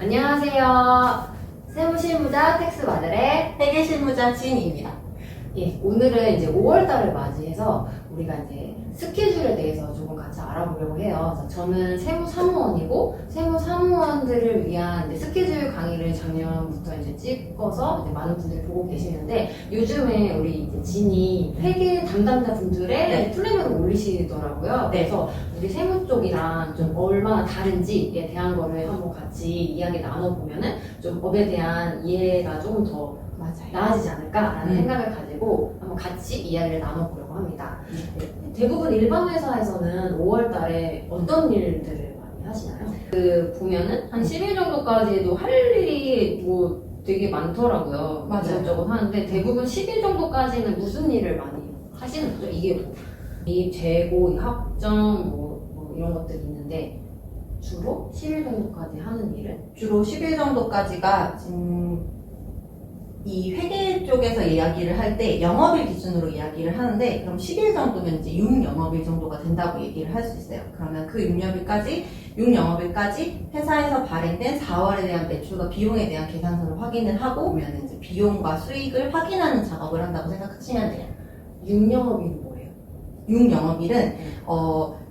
안녕하세요. 세무실무자 텍스마들의 회계실무자 지인입니다. 예, 오늘은 이제 5월달을 맞이해서 우리가 이제 스케줄에 대해서 조금 같이 알아보려고 해요. 그래서 저는 세무사무원이고 세무사무원들을 위한 이제 스케줄 강의를 작년부터 이제 찍어서 이제 많은 분들이 보고 계시는데 요즘에 우리 이제 진이 회계 담당자 분들의 플래너를 올리시더라고요. 네. 그래서 우리 세무 쪽이랑 좀 얼마나 다른지에 대한 거를 한번 같이 이야기 나눠보면은 좀 법에 대한 이해가 조금 더 나아지지 않을까라는 생각을 가지고 한번 같이 이야기를 나눠보려고 합니다. 네, 대부분 일반 회사에서는 5월 달에 어떤 일들을 많이 하시나요? 그 보면은 한 10일 정도까지도 할 일이 뭐 되게 많더라고요. 맞아요. 이것저것 하는데 대부분 10일 정도까지는 무슨 일을 많이 하시는 거죠? 이게 뭐 이 재고, 이 학점 뭐 이런 것들이 있는데 주로 10일 정도까지 하는 일은? 주로 10일 정도까지가 이 회계 쪽에서 이야기를 할 때 영업일 기준으로 이야기를 하는데, 그럼 10일 정도면 이제 6영업일 정도가 된다고 얘기를 할 수 있어요. 그러면 그 6영업일까지 회사에서 발행된 4월에 대한 매출과 비용에 대한 계산서를 확인을 하고 오면 이제 비용과 수익을 확인하는 작업을 한다고 생각하시면 돼요. 6영업일은 뭐예요? 6영업일은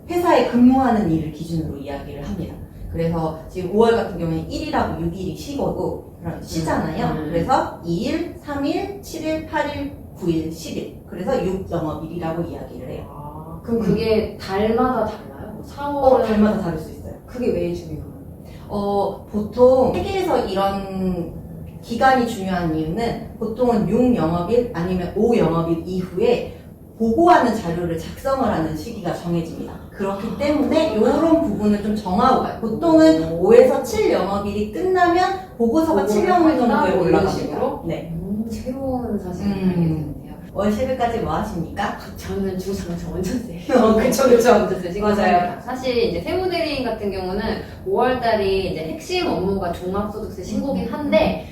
회사에 근무하는 일을 기준으로 이야기를 합니다. 그래서 지금 5월 같은 경우에는 1일하고 6일이 쉬고 쉬잖아요. 그래서 2일, 3일, 7일, 8일, 9일, 10일. 그래서 6영업일이라고 이야기를 해요. 아, 그럼 그게 달마다 달라요? 뭐 4월은 달마다 다를 수 있어요. 그게 왜 중요해요? 보통 회계에서 이런 기간이 중요한 이유는 보통은 6영업일 아니면 5영업일 이후에 보고하는 자료를 작성을 하는 시기가 정해집니다. 그렇기 때문에 이런 부분을 좀 정하고 가요. 보통은 5에서 7영업일이 끝나면 보고서가 7영업일 정도에 올라갑니다. 네. 새로운 사실을 알게 되는데요. 월 10일까지 뭐 하십니까? 저는 주상저 원천세. 그쵸. 원천세 맞아요. 사실 이제 세무대리인 같은 경우는 5월달이 이제 핵심 업무가 종합소득세 신고긴 한데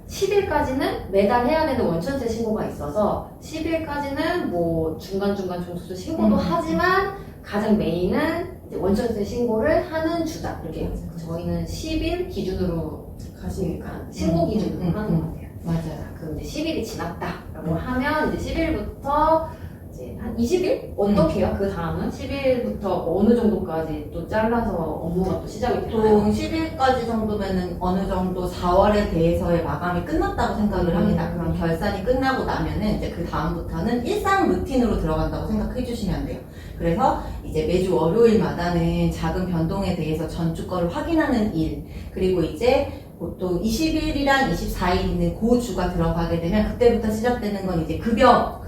10일까지는 매달 해야 되는 원천세 신고가 있어서 10일까지는 뭐 중간중간 종소득 신고도 하지만 가장 메인은 이제 원천세 신고를 하는 주다. 이렇게 저희는 10일 기준으로 가시니까 신고 기준으로 하는 것 같아요. 맞아요. 그럼 이제 10일이 지났다라고 하면 이제 10일부터 이제 한 20일? 어떻게 해요? 그 다음은 10일부터 어느 정도까지 또 잘라서 업무가 또 시작이 되나요? 보통 10일까지 정도면은 어느 정도 4월에 대해서의 마감이 끝났다고 생각을 합니다. 그럼 결산이 끝나고 나면은 이제 그 다음부터는 일상 루틴으로 들어간다고 생각해 주시면 돼요. 그래서 이제 매주 월요일마다는 작은 변동에 대해서 전주 거를 확인하는 일, 그리고 이제 보통 20일이랑 24일 있는 그 주가 들어가게 되면 그때부터 시작되는 건 이제 급여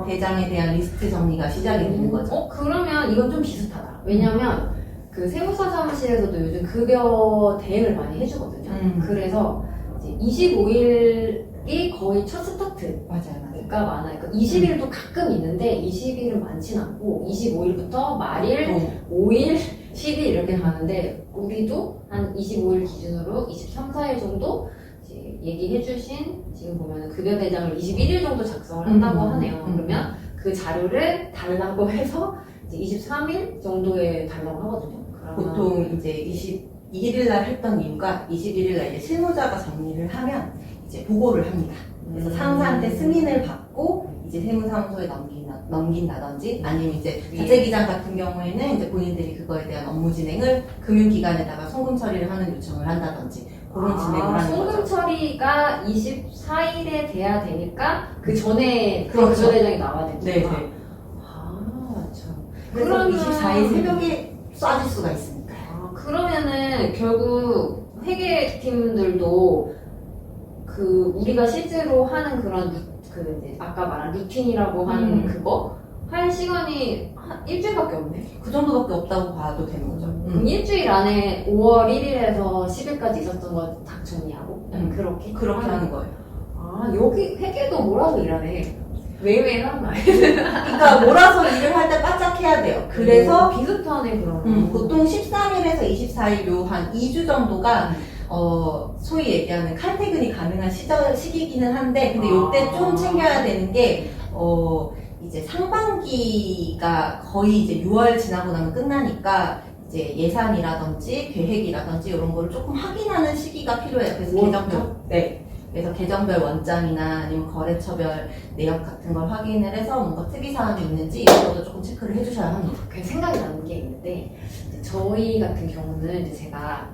대장에 대한 리스트 정리가 시작이 되는 거죠. 그러면 이건 좀 비슷하다. 왜냐면 그 세무사 사무실에서도 요즘 급여 대행을 많이 해주거든요. 그래서 이제 25일이 거의 첫 스타트. 맞아요. 가 많아요. 그러니까 20일도 가끔 있는데 20일은 많진 않고 25일부터 말일, 5일, 10일 이렇게 가는데 우리도 한 25일 기준으로 23, 4일 정도 이제 얘기해주신 지금 보면 급여 대장을 21일 정도 작성을 한다고 하네요. 그러면 그 자료를 달라고 해서 이제 23일 정도에 달라고 하거든요. 보통 이제 21일 날 했던 이유가 21일 날 이제 실무자가 정리를 하면 이제 보고를 합니다. 그래서 상사한테 승인을 받고 이제 세무사무소에 넘긴다든지 아니면 이제 자재기장 같은 경우에는 이제 본인들이 그거에 대한 업무 진행을 금융기관에다가 송금 처리를 하는 요청을 한다든지 그런 진행을 하는 거죠. 송금 처리가 24일에 돼야 되니까 그 전에 그렇죠. 급여 대장이 나와야 되구나. 네네. 참. 그래서 24일 새벽에 쏴질 수가 있으니까. 그러면은 결국 회계팀들도 그 우리가 실제로 하는 그런 그 이제 아까 말한 루틴이라고 하는 그거 할 시간이 일주일밖에 없네. 그 정도밖에 없다고 봐도 되는 거죠. 그럼 일주일 안에 5월 1일에서 10일까지 있었던 거 다 정리하고 그렇게 하는 거예요. 여기 회계도 몰아서 일하네. 매일매일 하는 거 아니에요? 그러니까 몰아서 일을 할 때 바짝 해야 돼요. 그래서 비슷하네 그러면. 보통 13일에서 24일 요 한 2주 정도가 소위 얘기하는 칼퇴근이 가능한 시기이기는 한데 근데 요때 좀 챙겨야 되는 게 이제 상반기가 거의 이제 6월 지나고 나면 끝나니까 이제 이제 예산이라든지 계획이라든지 이런 거를 조금 확인하는 시기가 필요해요. 그래서 그래서 계정별 원장이나 아니면 거래처별 내역 같은 걸 확인을 해서 뭔가 특이사항이 있는지 이런 것도 조금 체크를 해주셔야 합니다. 그 생각이 나는 게 있는데 이제 저희 같은 경우는 이제 제가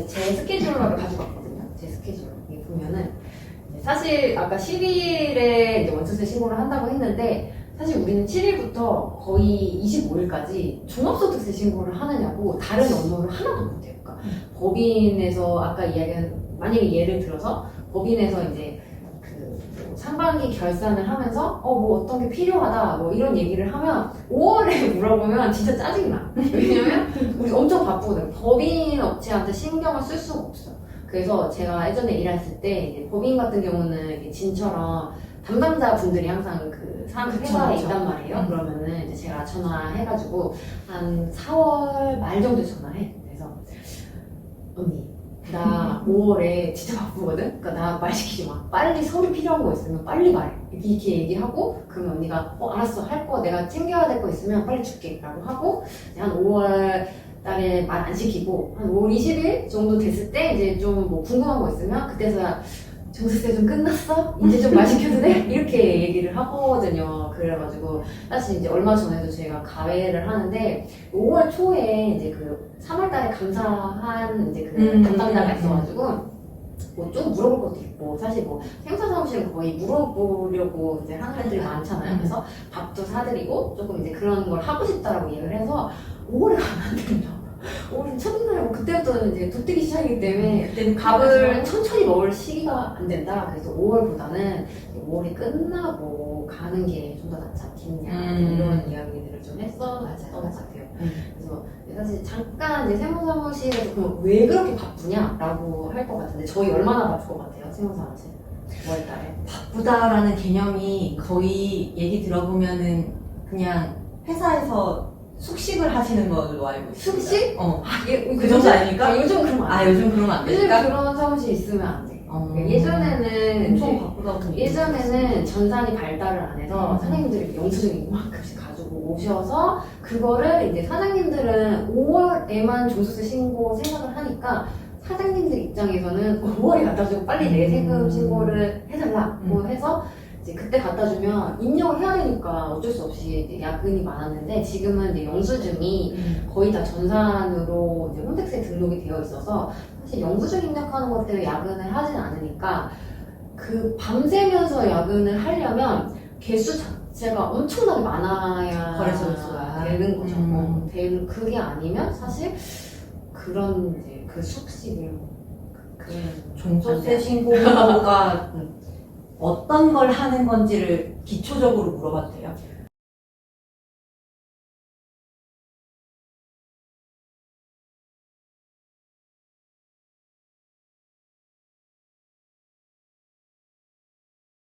제 스케줄러를 가지고 왔거든요. 제 스케줄러 여기 보면은 이제 사실 아까 10일에 이제 원천세 신고를 한다고 했는데 사실 우리는 7일부터 거의 25일까지 종합소득세 신고를 하느냐고 다른 업무를 하나도 못해요. 그러니까 법인에서 아까 이야기한 만약에 예를 들어서 법인에서 이제 뭐 상반기 결산을 하면서 뭐 어떤 게 필요하다 뭐 이런 얘기를 하면 5월에 물어보면 진짜 짜증나. 왜냐면 우리 엄청 바쁘거든. 법인 업체한테 신경을 쓸 수가 없어. 그래서 제가 예전에 일했을 때 이제 법인 같은 경우는 이렇게 진처럼 담당자 분들이 항상 그 회사에 있단 말이에요. 그러면은 이제 제가 전화해가지고 한 4월 말 정도에 전화해. 그래서 언니 나 5월에 진짜 바쁘거든? 그러니까 나 말 시키지 마. 빨리 서류 필요한 거 있으면 빨리 말해. 이렇게 얘기하고 그러면 언니가 알았어 할 거 내가 챙겨야 될 거 있으면 빨리 줄게 라고 하고 한 5월 달에 말 안 시키고 한 5월 20일 정도 됐을 때 이제 좀 뭐 궁금한 거 있으면 그때서야 종수세 좀 끝났어? 이제 좀 말 시켜도 돼? 이렇게 얘기를 하거든요. 그래가지고 사실 이제 얼마 전에도 제가 가회를 하는데 5월 초에 이제 그 3월 달에 감사한 이제 그 담당자가 있어가지고 뭐 좀 물어볼 것도 있고 사실 뭐 세무사무실은 거의 물어보려고 이제 하는 애들이 많잖아요. 그래서 밥도 사드리고 조금 이제 그런 걸 하고 싶다라고 얘기를 해서 5월에 가면 안 된다. 5월 첫날이고 그때부터는 이제 도뜨기 시작이기 때문에 그때는 밥을 천천히 먹을 시기가 안 된다. 그래서 5월보다는 5월이 끝나고 가는 게 좀 더 낫지 않겠냐 이런 이야기들을 좀 했었던 것 같아요. 그래서 사실 잠깐 이제 세무사무실에서 그럼 왜 그렇게 바쁘냐라고 할 것 같은데 저희 얼마나 바쁠 것 같아요? 세무사무실 5월달에 바쁘다라는 개념이 거의 얘기 들어보면은 그냥 회사에서 숙식을 하시는 걸로 알고 있습니다. 숙식? 그 정도 아닙니까? 요즘 그러면 안 돼. 요즘 그러면 안 요즘 됩니까? 그런 사무실 있으면 안 돼. 예전에는 엄청 이제 바쁘다고. 예전에는 전산이 발달을 안 해서 사장님들이 영수증 이만큼씩 가지고 오셔서 그거를 이제 사장님들은 5월에만 종수세 신고 생각을 하니까 사장님들 입장에서는 5월에 갖다 주고 빨리 내 세금 신고를 해달라고 해서 이제 그때 갖다 주면 입력을 해야 되니까 어쩔 수 없이 이제 야근이 많았는데 지금은 이제 영수증이 거의 다 전산으로 이제 홈택스에 등록이 되어 있어서 사실 영수증 입력하는 것 때문에 야근을 하진 않으니까 그 밤새면서 야근을 하려면 개수 자체가 엄청나게 많아야 거래소 수가 되는 거죠. 그게 아니면 사실 그런 이제 그 숙식을 종소세 신고가 어떤 걸 하는 건지를 기초적으로 물어봐도 돼요?